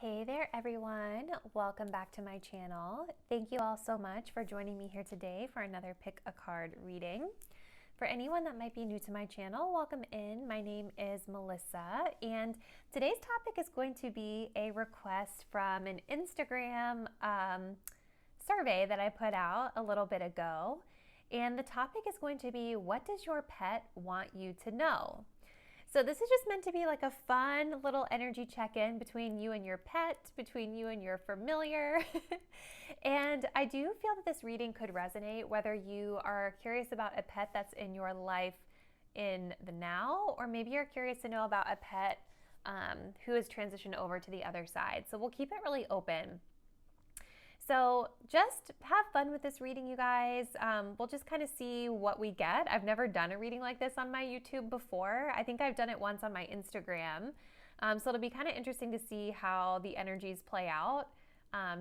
Hey there everyone, welcome back to my channel. Thank you all so much for joining me here today for another pick a card reading. For anyone that might be new to my channel, welcome in. My name is Melissa and today's topic is going to be a request from an Instagram survey that I put out a little bit ago. And the topic is going to be, what does your pet want you to know? So this is just meant to be like a fun little energy check-in between you and your pet, between you and your familiar. And I do feel that this reading could resonate whether you are curious about a pet that's in your life in the now, or maybe you're curious to know about a pet who has transitioned over to the other side. So we'll keep it really open. So just have fun with this reading, you guys. We'll just kind of see what we get. I've never done a reading like this on my YouTube before. I think I've done it once on my Instagram. So it'll be kind of interesting to see how the energies play out,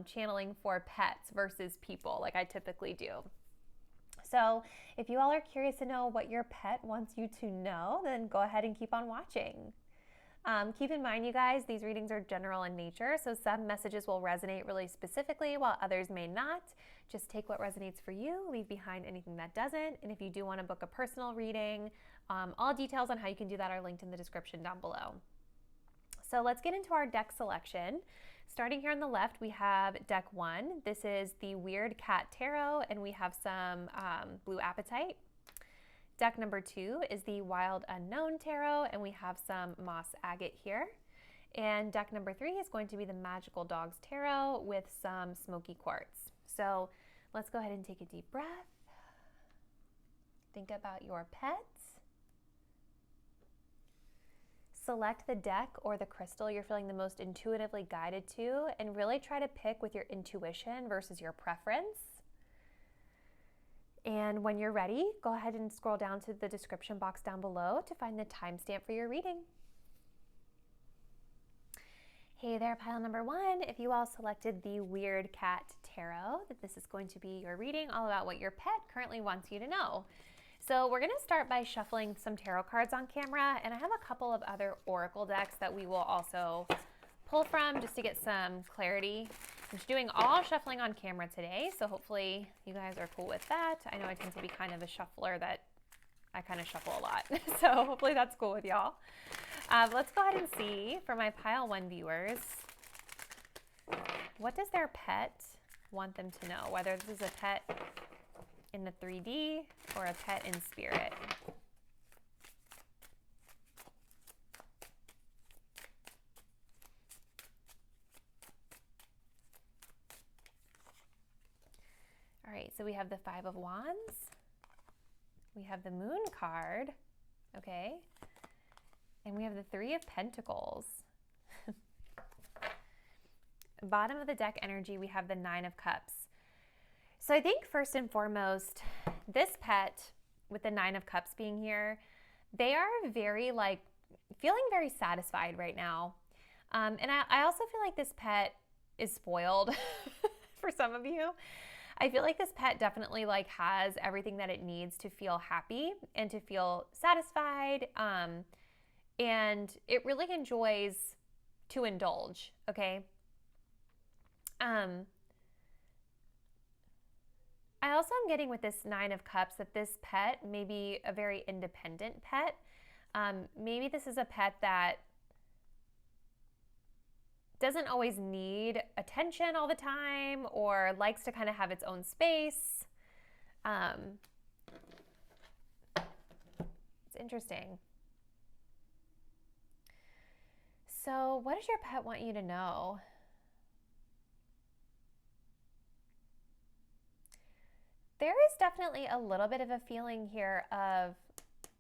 channeling for pets versus people like I typically do. So if you all are curious to know what your pet wants you to know, then go ahead and keep on watching. Keep in mind, you guys, these readings are general in nature, so some messages will resonate really specifically while others may not. Just take what resonates for you, leave behind anything that doesn't, and if you do want to book a personal reading, all details on how you can do that are linked in the description down below. So let's get into our deck selection. Starting here on the left, we have deck 1. This is the Weird Cat Tarot, and we have some Blue Apatite. Deck number 2 is the Wild Unknown Tarot, and we have some Moss Agate here. And deck number 3 is going to be the Magical Dogs Tarot with some Smoky Quartz. So let's go ahead and take a deep breath. Think about your pets. Select the deck or the crystal you're feeling the most intuitively guided to, and really try to pick with your intuition versus your preference. And when you're ready, go ahead and scroll down to the description box down below to find the timestamp for your reading. Hey there, pile number 1. If you all selected the Weird Cat Tarot, that this is going to be your reading all about what your pet currently wants you to know. So we're going to start by shuffling some tarot cards on camera, and I have a couple of other oracle decks that we will also pull from just to get some clarity. I'm just doing all shuffling on camera today, so hopefully you guys are cool with that. I know I tend to be kind of a shuffler, that I kind of shuffle a lot, so hopefully that's cool with y'all. Let's go ahead and see for my pile 1 viewers, what does their pet want them to know, whether this is a pet in the 3D or a pet in spirit. All right, so we have the 5 of Wands, we have the Moon card, okay, and we have the 3 of Pentacles. Bottom of the deck energy, we have the 9 of Cups. So I think first and foremost, this pet with the 9 of Cups being here, they are very feeling very satisfied right now. And I also feel like this pet is spoiled for some of you. I feel like this pet definitely has everything that it needs to feel happy and to feel satisfied. And it really enjoys to indulge, okay? I also am getting with this 9 of Cups that this pet may be a very independent pet. Maybe this is a pet that doesn't always need attention all the time or likes to kind of have its own space. It's interesting. So what does your pet want you to know? There is definitely a little bit of a feeling here of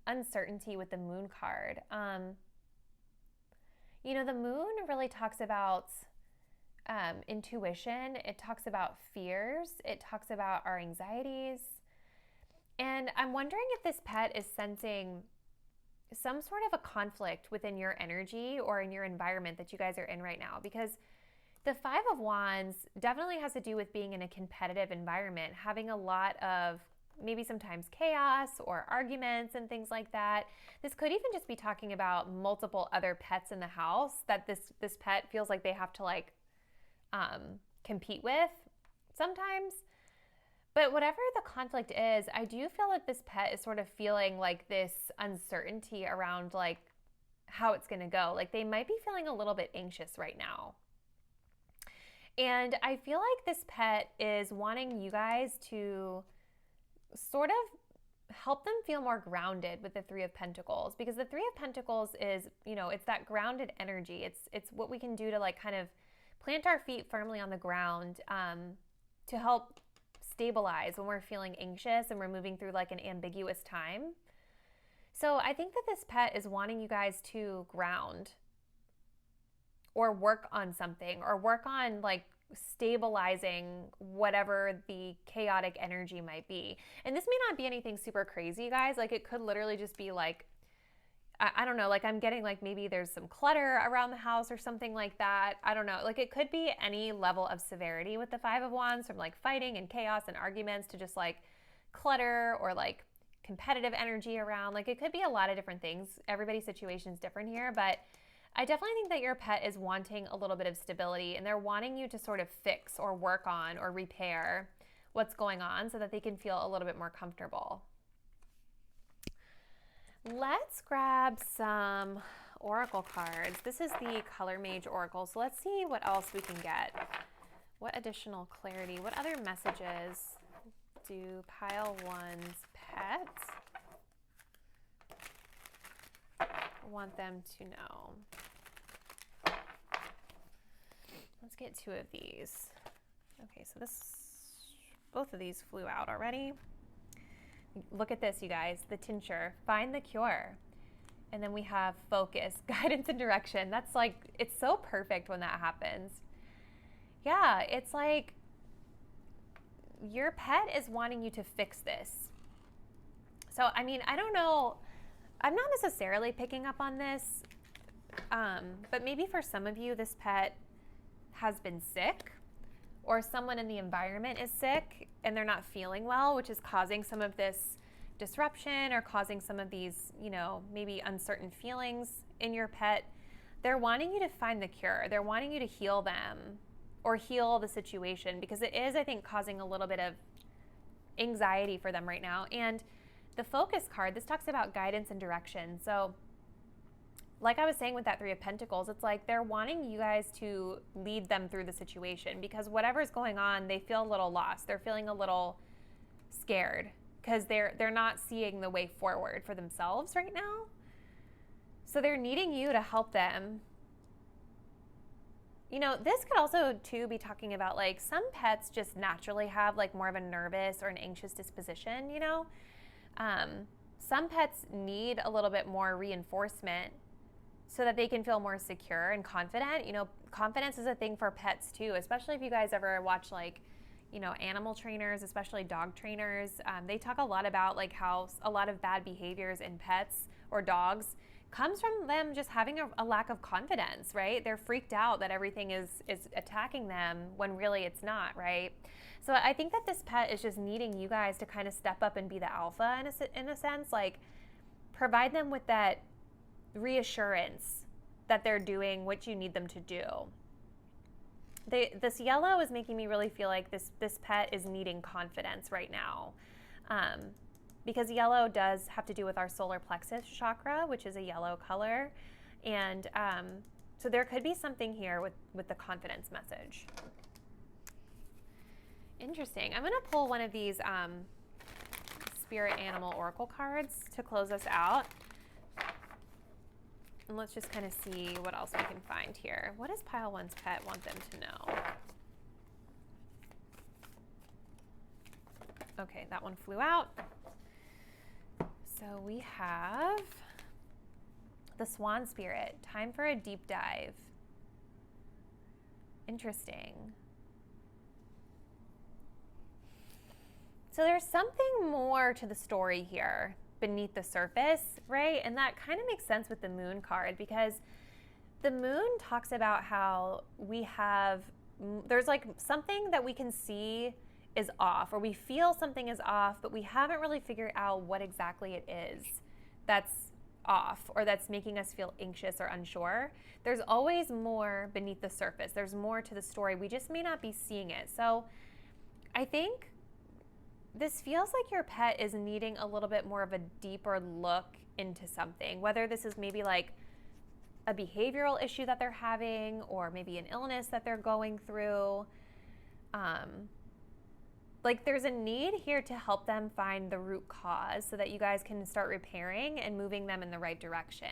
uncertainty with the Moon card. You know, the Moon really talks about intuition. It talks about fears. It talks about our anxieties. And I'm wondering if this pet is sensing some sort of a conflict within your energy or in your environment that you guys are in right now, because the 5 of Wands definitely has to do with being in a competitive environment, having a lot of maybe sometimes chaos or arguments and things like that. This could even just be talking about multiple other pets in the house that this pet feels like they have to like compete with sometimes. But whatever the conflict is, I do feel that this pet is sort of feeling like this uncertainty around like how it's going to go. Like they might be feeling a little bit anxious right now. And I feel like this pet is wanting you guys to sort of help them feel more grounded with the Three of Pentacles, because the Three of Pentacles is, you know, it's that grounded energy. It's what we can do to like kind of plant our feet firmly on the ground to help stabilize when we're feeling anxious and we're moving through like an ambiguous time. So I think that this pet is wanting you guys to ground or work on something, or work on like stabilizing whatever the chaotic energy might be. And this may not be anything super crazy, guys. Like it could literally just be like, I don't know, like I'm getting like maybe there's some clutter around the house or something like that. I don't know. Like it could be any level of severity with the Five of Wands, from like fighting and chaos and arguments to just like clutter or like competitive energy around. Like it could be a lot of different things. Everybody's situation is different here, but I definitely think that your pet is wanting a little bit of stability, and they're wanting you to sort of fix or work on or repair what's going on so that they can feel a little bit more comfortable. Let's grab some oracle cards. This is the Color Mage Oracle, so let's see what else we can get. What additional clarity, what other messages do Pile 1's pets want them to know? Let's get two of these. Okay, so both of these flew out already. Look at this, you guys. The tincture, find the cure. And then we have focus, guidance, and direction. That's like, it's so perfect when that happens. Yeah, it's like your pet is wanting you to fix this. So, I mean, I don't know. I'm not necessarily picking up on this, but maybe for some of you, this pet has been sick, or someone in the environment is sick and they're not feeling well, which is causing some of this disruption or causing some of these, you know, maybe uncertain feelings in your pet. They're wanting you to find the cure. They're wanting you to heal them or heal the situation, because it is, I think, causing a little bit of anxiety for them right now. And the focus card, this talks about guidance and direction. So like I was saying with that Three of Pentacles, it's like they're wanting you guys to lead them through the situation, because whatever's going on, they feel a little lost. They're feeling a little scared because they're not seeing the way forward for themselves right now. So they're needing you to help them. You know, this could also too be talking about like some pets just naturally have like more of a nervous or an anxious disposition, you know. Some pets need a little bit more reinforcement so that they can feel more secure and confident. You know, confidence is a thing for pets too, especially if you guys ever watch like, you know, animal trainers, especially dog trainers. They talk a lot about like how a lot of bad behaviors in pets or dogs comes from them just having a lack of confidence, right? They're freaked out that everything is attacking them when really it's not, right? So I think that this pet is just needing you guys to kind of step up and be the alpha in a sense, like provide them with that reassurance that they're doing what you need them to do. This yellow is making me really feel like this pet is needing confidence right now, because yellow does have to do with our solar plexus chakra, which is a yellow color, and so there could be something here with the confidence message. Interesting. I'm going to pull one of these spirit animal oracle cards to close us out. And let's just kind of see what else we can find here. What does Pile 1's pet want them to know? Okay, that one flew out. So we have the Swan Spirit. Time for a deep dive. Interesting. So there's something more to the story here beneath the surface, right? And that kind of makes sense with the Moon card, because the Moon talks about how we have, there's like something that we can see is off, or we feel something is off, but we haven't really figured out what exactly it is that's off or that's making us feel anxious or unsure. There's always more beneath the surface. There's more to the story. We just may not be seeing it. So I think this feels like your pet is needing a little bit more of a deeper look into something, whether this is maybe like a behavioral issue that they're having, or maybe an illness that they're going through. Like there's a need here to help them find the root cause so that you guys can start repairing and moving them in the right direction.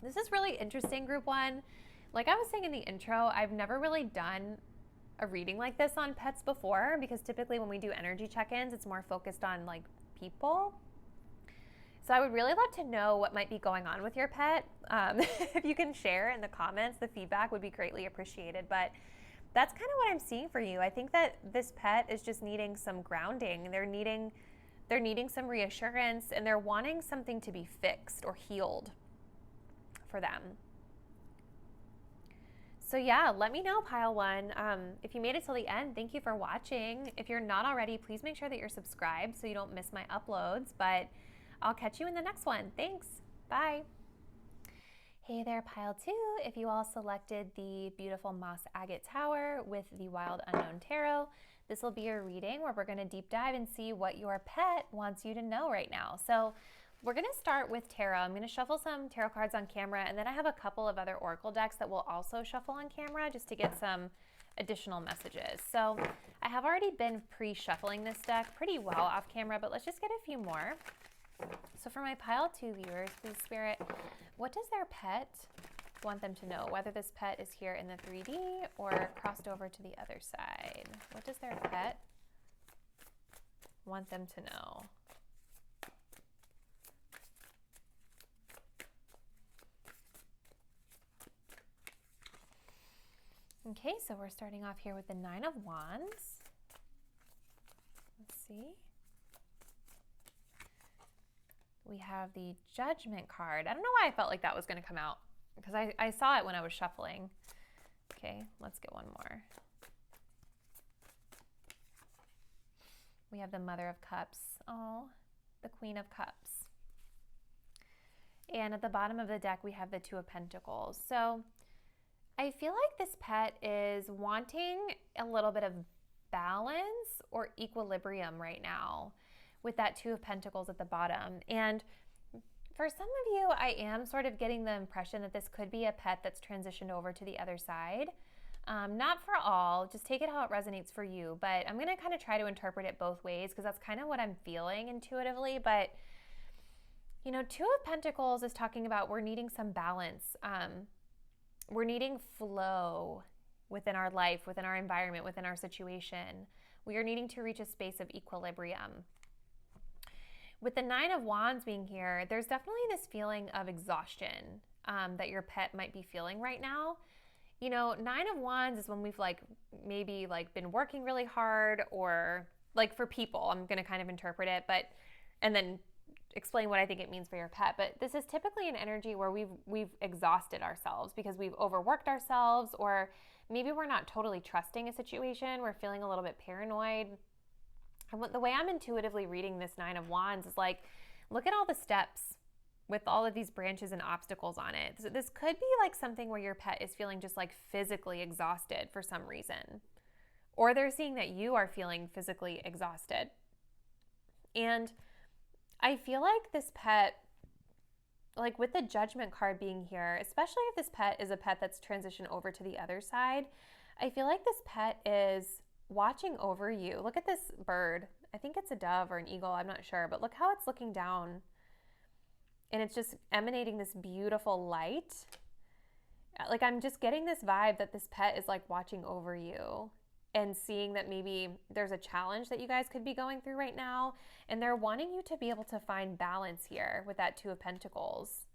This is really interesting, group one. Like I was saying in the intro, I've never really done a reading like this on pets before, because typically when we do energy check-ins, it's more focused on like people. So I would really love to know what might be going on with your pet. If you can share in the comments, the feedback would be greatly appreciated. But that's kind of what I'm seeing for you. I think that this pet is just needing some grounding. They're needing some reassurance, and they're wanting something to be fixed or healed for them. So yeah, let me know, pile one. If you made it till the end, thank you for watching. If you're not already, please make sure that you're subscribed so you don't miss my uploads. But I'll catch you in the next one. Thanks. Bye. Hey there, pile two. If you all selected the beautiful Moss Agate Tower with the Wild Unknown Tarot, this will be your reading where we're going to deep dive and see what your pet wants you to know right now. So we're going to start with tarot. I'm going to shuffle some tarot cards on camera, and then I have a couple of other oracle decks that we'll also shuffle on camera just to get some additional messages. So I have already been pre-shuffling this deck pretty well off camera, but let's just get a few more. So for my pile two viewers, please Spirit, what does their pet want them to know? Whether this pet is here in the 3D or crossed over to the other side. What does their pet want them to know? Okay, so we're starting off here with the Nine of Wands. Let's see. We have the Judgment card. I don't know why I felt like that was going to come out, because I saw it when I was shuffling. Okay, let's get one more. We have the Mother of Cups. Oh, the Queen of Cups. And at the bottom of the deck, we have the Two of Pentacles. So I feel like this pet is wanting a little bit of balance or equilibrium right now, with that Two of Pentacles at the bottom. And for some of you, I am sort of getting the impression that this could be a pet that's transitioned over to the other side. Not for all, just take it how it resonates for you. But I'm going to kind of try to interpret it both ways, because that's kind of what I'm feeling intuitively. But, you know, Two of Pentacles is talking about we're needing some balance. We're needing flow within our life, within our environment, within our situation. We are needing to reach a space of equilibrium. With the Nine of Wands being here, there's definitely this feeling of exhaustion that your pet might be feeling right now. You know, Nine of Wands is when we've maybe been working really hard, or like for people, I'm going to kind of interpret it, and then explain what I think it means for your pet. But this is typically an energy where we've exhausted ourselves because we've overworked ourselves, or maybe we're not totally trusting a situation. We're feeling a little bit paranoid. And the way I'm intuitively reading this Nine of Wands is like, look at all the steps with all of these branches and obstacles on it. So this could be like something where your pet is feeling just like physically exhausted for some reason. Or they're seeing that you are feeling physically exhausted. And I feel like this pet, like with the Judgment card being here, especially if this pet is a pet that's transitioned over to the other side, I feel like this pet is watching over you. Look at this bird. I think it's a dove or an eagle, I'm not sure, but look how it's looking down. And it's just emanating this beautiful light. Like I'm just getting this vibe that this pet is like watching over you and seeing that maybe there's a challenge that you guys could be going through right now. And they're wanting you to be able to find balance here with that Two of Pentacles.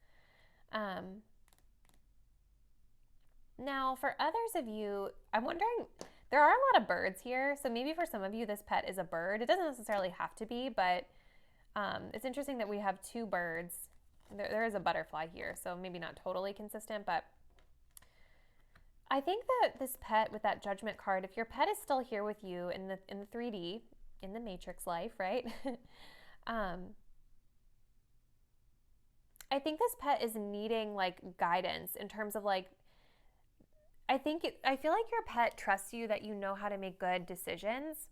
Now, for others of you, I'm wondering, there are a lot of birds here, so maybe for some of you, this pet is a bird. It doesn't necessarily have to be, but it's interesting that we have two birds. There is a butterfly here, so maybe not totally consistent, but I think that this pet with that Judgment card, if your pet is still here with you in the 3D, in the Matrix life, right? I think this pet is needing like guidance in terms of like, I feel like your pet trusts you that you know how to make good decisions.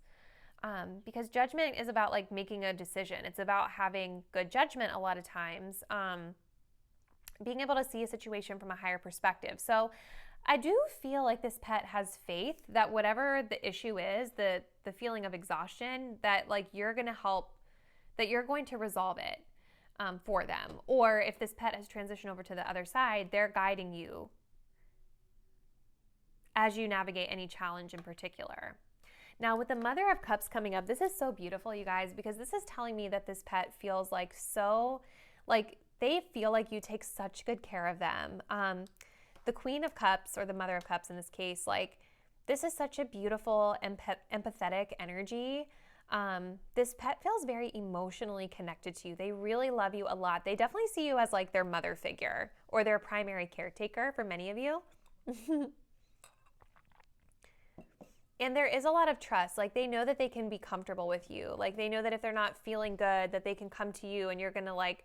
Because judgment is about like making a decision. It's about having good judgment a lot of times. Being able to see a situation from a higher perspective. So I do feel like this pet has faith that whatever the issue is, the feeling of exhaustion, that like you're going to help, that you're going to resolve it for them. Or if this pet has transitioned over to the other side, they're guiding you as you navigate any challenge in particular. Now with the Mother of Cups coming up, this is so beautiful, you guys, because this is telling me that this pet feels like so, like they feel like you take such good care of them. The Queen of Cups, or the Mother of Cups in this case, like this is such a beautiful, empathetic energy. This pet feels very emotionally connected to you. They really love you a lot. They definitely see you as like their mother figure or their primary caretaker for many of you. And there is a lot of trust. Like they know that they can be comfortable with you. Like they know that if they're not feeling good, that they can come to you and you're going to like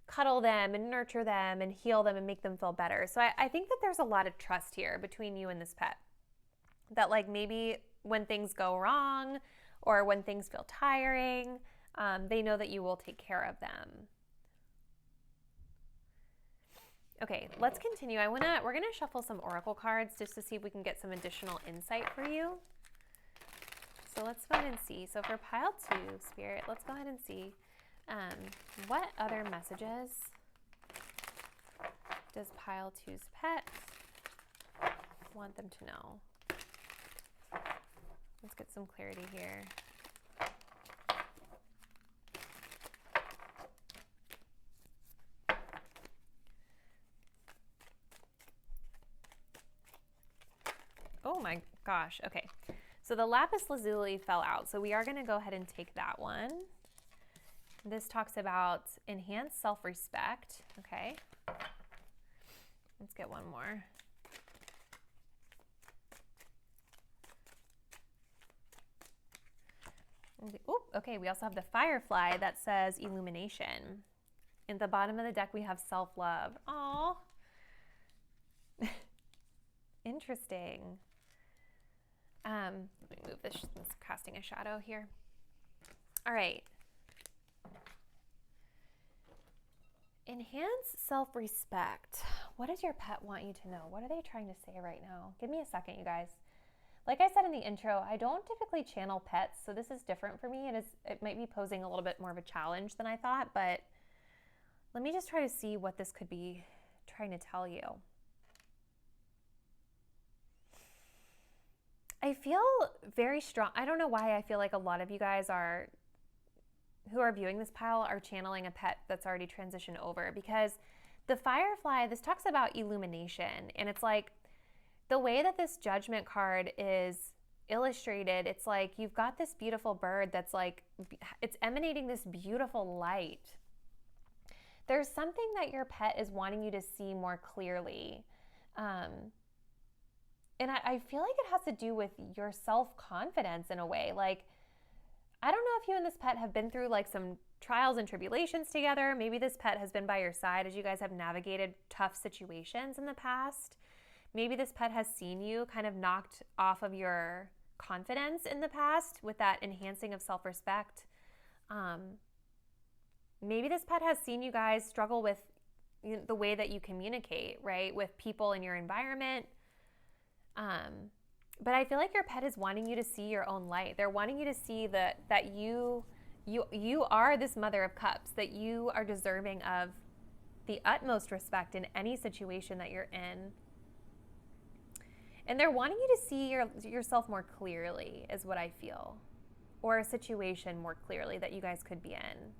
cuddle them and nurture them and heal them and make them feel better. So I think that there's a lot of trust here between you and this pet. That like maybe when things go wrong or when things feel tiring, they know that you will take care of them. Okay, let's continue. We're gonna shuffle some oracle cards just to see if we can get some additional insight for you. So let's go ahead and see. So for pile 2, Spirit, let's go ahead and see what other messages does pile 2's pet want them to know? Let's get some clarity here. Oh my gosh, okay. So the lapis lazuli fell out, so we are going to go ahead and take that one. This talks about enhanced self-respect, okay. Let's get one more. Ooh, okay, we also have the firefly that says illumination. In the bottom of the deck, we have self-love. Aww. Interesting. Let me move this. It's casting a shadow here. All right. Enhance self-respect. What does your pet want you to know? What are they trying to say right now? Give me a second, you guys. Like I said in the intro, I don't typically channel pets, so this is different for me. It might be posing a little bit more of a challenge than I thought, but let me just try to see what this could be trying to tell you. I feel very strong. I don't know why I feel like a lot of you guys who are viewing this pile are channeling a pet that's already transitioned over, because the firefly, this talks about illumination, and it's like the way that this judgment card is illustrated, it's like you've got this beautiful bird that's like, it's emanating this beautiful light. There's something that your pet is wanting you to see more clearly. And I feel like it has to do with your self-confidence in a way. Like, I don't know if you and this pet have been through like some trials and tribulations together. Maybe this pet has been by your side as you guys have navigated tough situations in the past. Maybe this pet has seen you kind of knocked off of your confidence in the past with that enhancing of self-respect. Maybe this pet has seen you guys struggle with the way that you communicate, right, with people in your environment. But I feel like your pet is wanting you to see your own light. They're wanting you to see that you are this Mother of Cups, that you are deserving of the utmost respect in any situation that you're in. And they're wanting you to see yourself more clearly, is what I feel, or a situation more clearly that you guys could be in.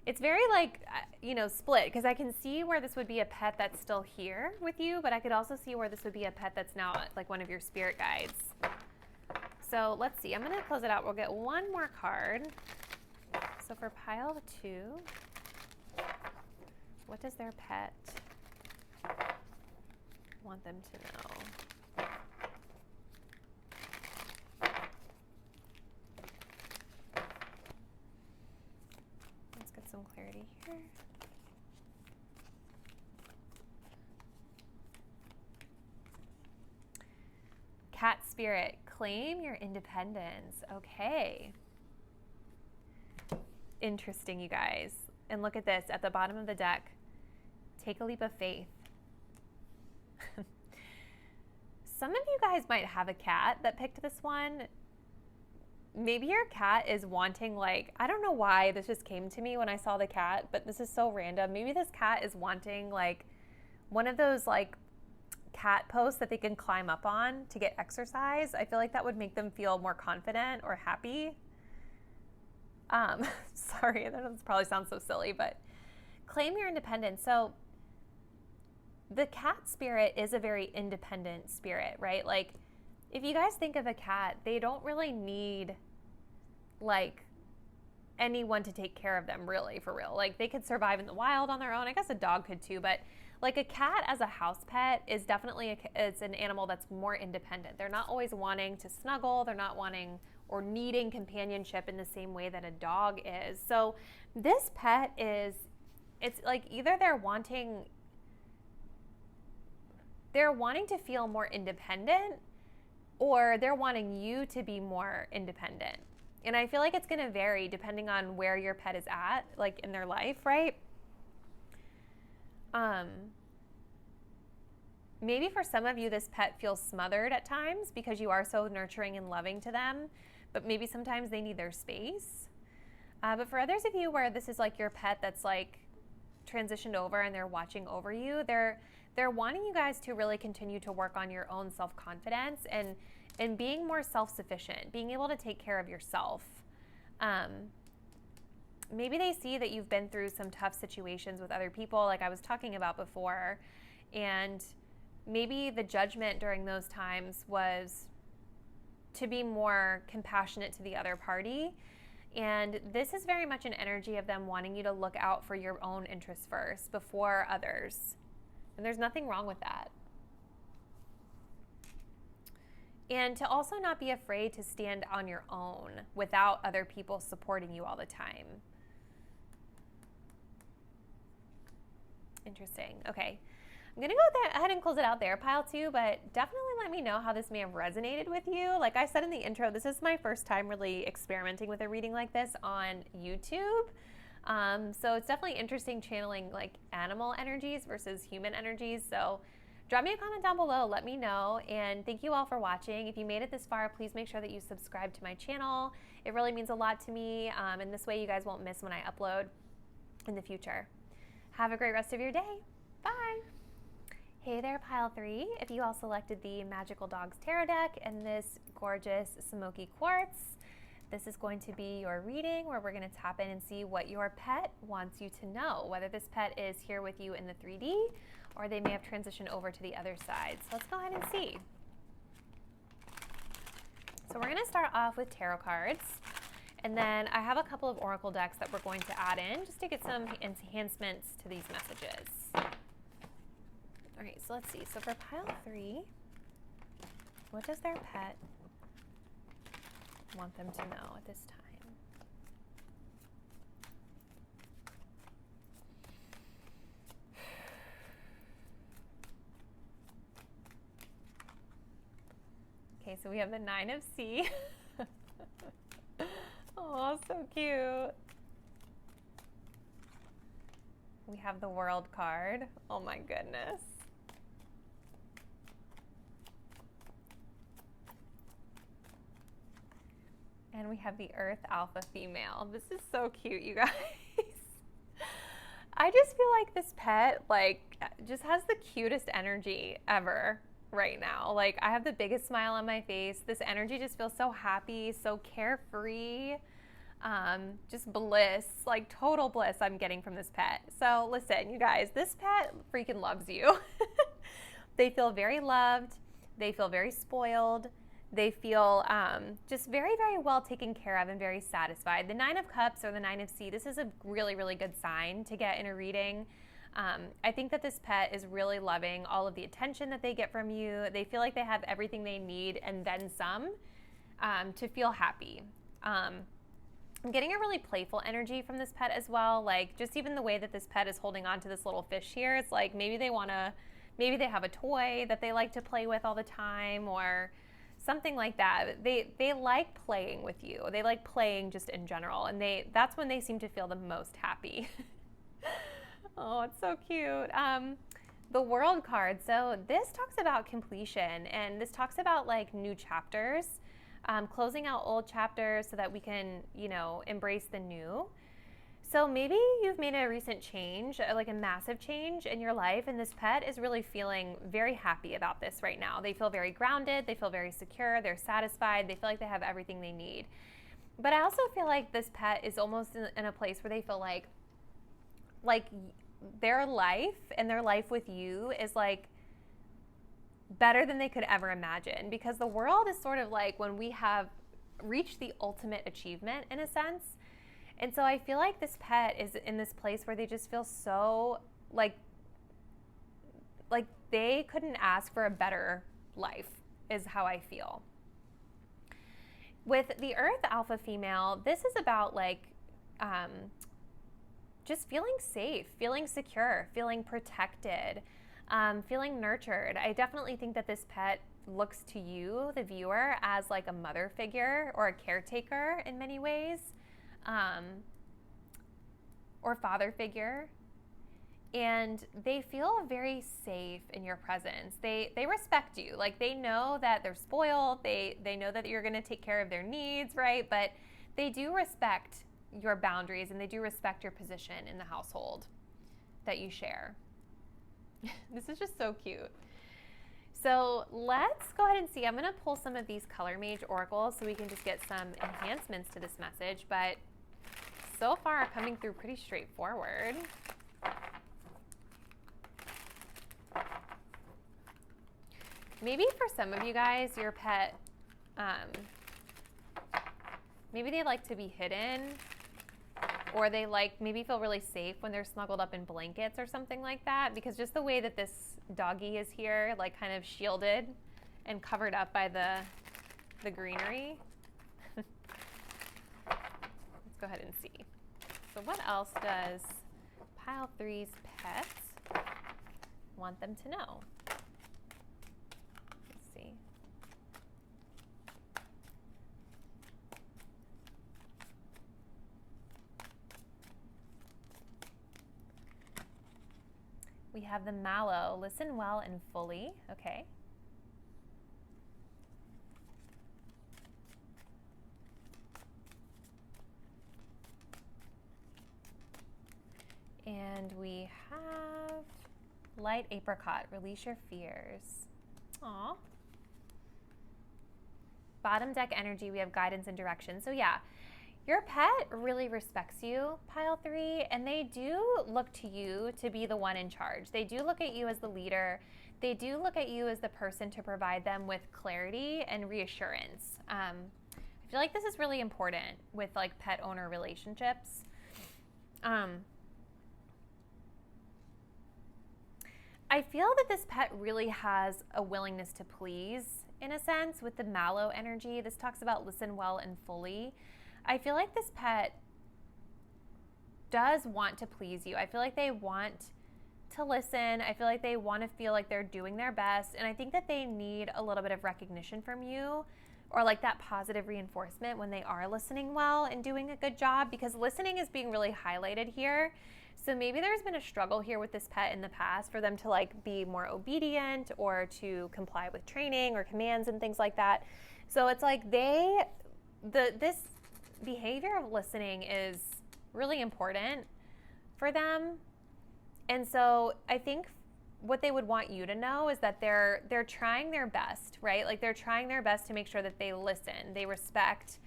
It's very like, split, because I can see where this would be a pet that's still here with you, but I could also see where this would be a pet that's now like one of your spirit guides. So let's see, I'm going to close it out. We'll get one more card. So for pile 2, what does their pet want them to know? Let's get some clarity here. Cat spirit, claim your independence. Okay. Interesting, you guys. And look at this at the bottom of the deck. Take a leap of faith. Some of you guys might have a cat that picked this one. Maybe your cat is wanting, like, I don't know why this just came to me when I saw the cat, but this is so random. Maybe this cat is wanting, like, one of those, like, cat posts that they can climb up on to get exercise. I feel like that would make them feel more confident or happy. Sorry, that probably sounds so silly, but claim your independence. So the cat spirit is a very independent spirit, right? Like, if you guys think of a cat, they don't really need, like, anyone to take care of them, really, for real. Like, they could survive in the wild on their own. I guess a dog could too, but like a cat as a house pet is definitely it's an animal that's more independent. They're not always wanting to snuggle. They're not wanting or needing companionship in the same way that a dog is. So this pet is, it's like either they're wanting to feel more independent, or they're wanting you to be more independent. And I feel like it's going to vary depending on where your pet is at, like in their life, right? Maybe for some of you, this pet feels smothered at times because you are so nurturing and loving to them, but maybe sometimes they need their space. But for others of you where this is like your pet that's like transitioned over and they're watching over you, they're wanting you guys to really continue to work on your own self-confidence and being more self-sufficient, being able to take care of yourself. Maybe they see that you've been through some tough situations with other people, like I was talking about before, and maybe the judgment during those times was to be more compassionate to the other party. And this is very much an energy of them wanting you to look out for your own interests first before others. And there's nothing wrong with that. And to also not be afraid to stand on your own without other people supporting you all the time. Interesting. Okay. I'm going to go ahead and close it out there, pile 2, but definitely let me know how this may have resonated with you. Like I said in the intro, this is my first time really experimenting with a reading like this on YouTube. So it's definitely interesting channeling like animal energies versus human energies. So drop me a comment down below, let me know, and thank you all for watching. If you made it this far, please make sure that you subscribe to my channel. It really means a lot to me, and this way you guys won't miss when I upload in the future. Have a great rest of your day. Bye. Hey there, pile 3. If you all selected the Magical Dogs Tarot deck and this gorgeous smoky quartz, this is going to be your reading where we're going to tap in and see what your pet wants you to know, whether this pet is here with you in the 3D or they may have transitioned over to the other side. So let's go ahead and see. So we're going to start off with tarot cards. And then I have a couple of oracle decks that we're going to add in just to get some enhancements to these messages. All right, so let's see. So for pile 3, what does their pet want them to know at this time? Okay, so we have the 9 of C. Oh, so cute. We have the World card. Oh my goodness. And we have the Earth Alpha Female. This is so cute, you guys. I just feel like this pet, like, just has the cutest energy ever right now. Like, I have the biggest smile on my face. This energy just feels so happy, so carefree. Just bliss, like total bliss I'm getting from this pet. So listen, you guys, this pet freaking loves you. They feel very loved. They feel very spoiled. They feel just very, very well taken care of and very satisfied. The 9 of Cups or the 9 of C, this is a really, really good sign to get in a reading. I think that this pet is really loving all of the attention that they get from you. They feel like they have everything they need and then some to feel happy. I'm getting a really playful energy from this pet as well. Like just even the way that this pet is holding on to this little fish here, it's like maybe they have a toy that they like to play with all the time or something like that. They like playing with you. They like playing just in general, and that's when they seem to feel the most happy. Oh, it's so cute. The World card. So this talks about completion, and this talks about like new chapters, closing out old chapters so that we can, embrace the new. So maybe you've made a recent change, like a massive change in your life, and this pet is really feeling very happy about this right now. They feel very grounded, they feel very secure, they're satisfied, they feel like they have everything they need. But I also feel like this pet is almost in a place where they feel like their life and their life with you is like better than they could ever imagine, because the world is sort of like when we have reached the ultimate achievement in a sense. And so I feel like this pet is in this place where they just feel so like they couldn't ask for a better life is how I feel. With the Earth Alpha female, this is about just feeling safe, feeling secure, feeling protected, feeling nurtured. I definitely think that this pet looks to you, the viewer, as like a mother figure or a caretaker in many ways. Or father figure, and they feel very safe in your presence. They respect you. Like they know that they're spoiled. They know that you're going to take care of their needs, right? But they do respect your boundaries, and they do respect your position in the household that you share. This is just so cute. So let's go ahead and see. I'm going to pull some of these Color Mage oracles so we can just get some enhancements to this message, but so far coming through pretty straightforward. Maybe for some of you guys, your pet, maybe they like to be hidden, or they maybe feel really safe when they're snuggled up in blankets or something like that, because just the way that this doggy is here, like kind of shielded and covered up by the greenery. Let's go ahead and see. So what else does Pile 3's pets want them to know? Let's see. We have the Mallow. Listen well and fully. Okay. And we have Light Apricot, release your fears. Aw. Bottom deck energy, we have guidance and direction. So yeah, your pet really respects you, Pile 3, and they do look to you to be the one in charge. They do look at you as the leader. They do look at you as the person to provide them with clarity and reassurance. I feel like this is really important with like pet owner relationships. I feel that this pet really has a willingness to please, in a sense, with the Mallow energy. This talks about listen well and fully. I feel like this pet does want to please you. I feel like they want to listen. I feel like they want to feel like they're doing their best. And I think that they need a little bit of recognition from you, or like that positive reinforcement when they are listening well and doing a good job, because listening is being really highlighted here. So maybe there's been a struggle here with this pet in the past for them to like be more obedient or to comply with training or commands and things like that. So it's like this behavior of listening is really important for them. And so I think what they would want you to know is that they're trying their best, right? Like they're trying their best to make sure that they listen, they respect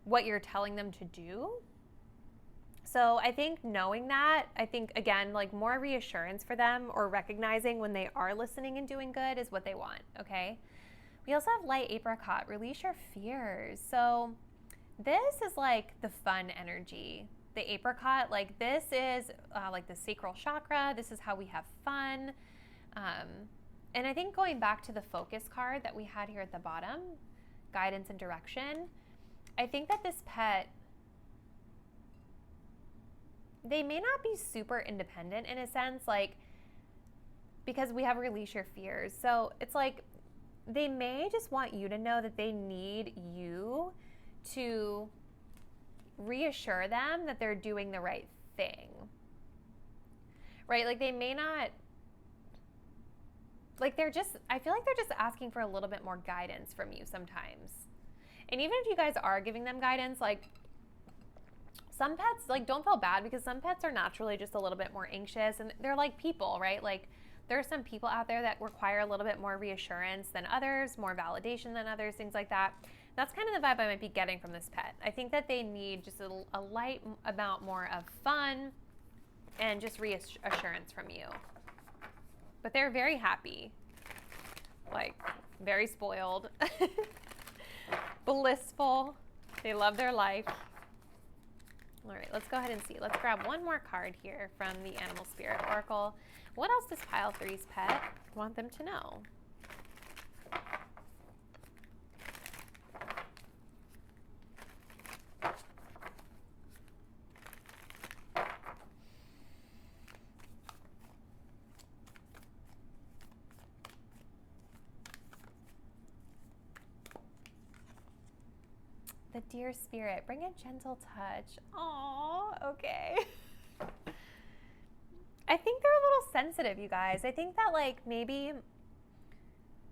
what you're telling them to do. So I think knowing that, I think, again, like more reassurance for them, or recognizing when they are listening and doing good, is what they want, okay? We also have Light Apricot, release your fears. So this is like the fun energy. the apricot, like this is like the sacral chakra. This is how we have fun. And I think going back to the focus card that we had here at the bottom, guidance and direction, I think that this pet, they may not be super independent in a sense, like, because we have release your fears. So it's like they may just want you to know that they need you to reassure them that they're doing the right thing, right? Like they may not, like they're just, I feel like they're just asking for a little bit more guidance from you sometimes. And even if you guys are giving them guidance, like some pets, like don't feel bad, because some pets are naturally just a little bit more anxious, and they're like people, right? Like there are some people out there that require a little bit more reassurance than others, more validation than others, things like that. That's kind of the vibe I might be getting from this pet. I think that they need just a light amount more of fun and just reassurance from you. But they're very happy, like very spoiled, blissful. They love their life. All right, let's go ahead and see. Let's grab one more card here from the Animal Spirit Oracle. What else does pile 3's pet want them to know? The dear spirit, bring a gentle touch. Aww, okay. I think they're a little sensitive, you guys. I think that like maybe,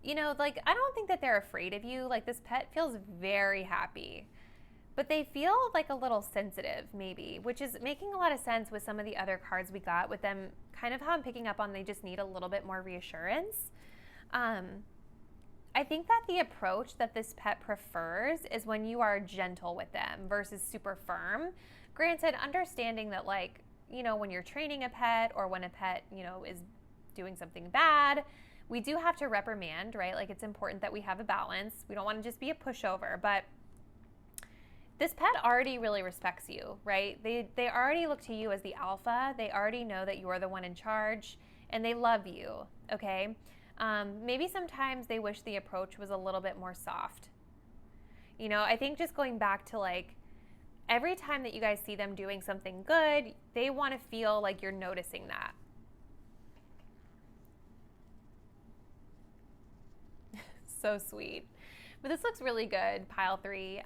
you know, like I don't think that they're afraid of you. Like this pet feels very happy, but they feel like a little sensitive maybe, which is making a lot of sense with some of the other cards we got with them, kind of how I'm picking up on they just need a little bit more reassurance. I think that the approach that this pet prefers is when you are gentle with them versus super firm. Granted, understanding that like, you know, when you're training a pet or when a pet, you know, is doing something bad, we do have to reprimand, right? Like it's important that we have a balance. We don't want to just be a pushover, but this pet already really respects you, right? They already look to you as the alpha. They already know that you're the one in charge and they love you, okay? Maybe sometimes they wish the approach was a little bit more soft. You know, I think just going back to like, every time that you guys see them doing something good, they want to feel like you're noticing that. So sweet. But this looks really good, pile 3.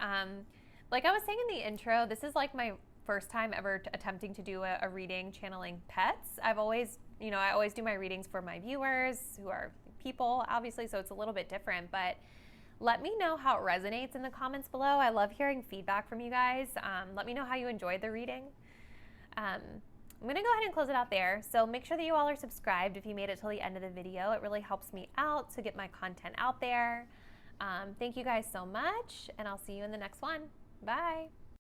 Like I was saying in the intro, this is like my first time ever attempting to do a reading channeling pets. I've always, you know, I always do my readings for my viewers who are people, obviously, so it's a little bit different, but let me know how it resonates in the comments below. I love hearing feedback from you guys. Let me know how you enjoyed the reading. I'm going to go ahead and close it out there. So make sure that you all are subscribed if you made it till the end of the video. It really helps me out to get my content out there. Thank you guys so much, and I'll see you in the next one. Bye.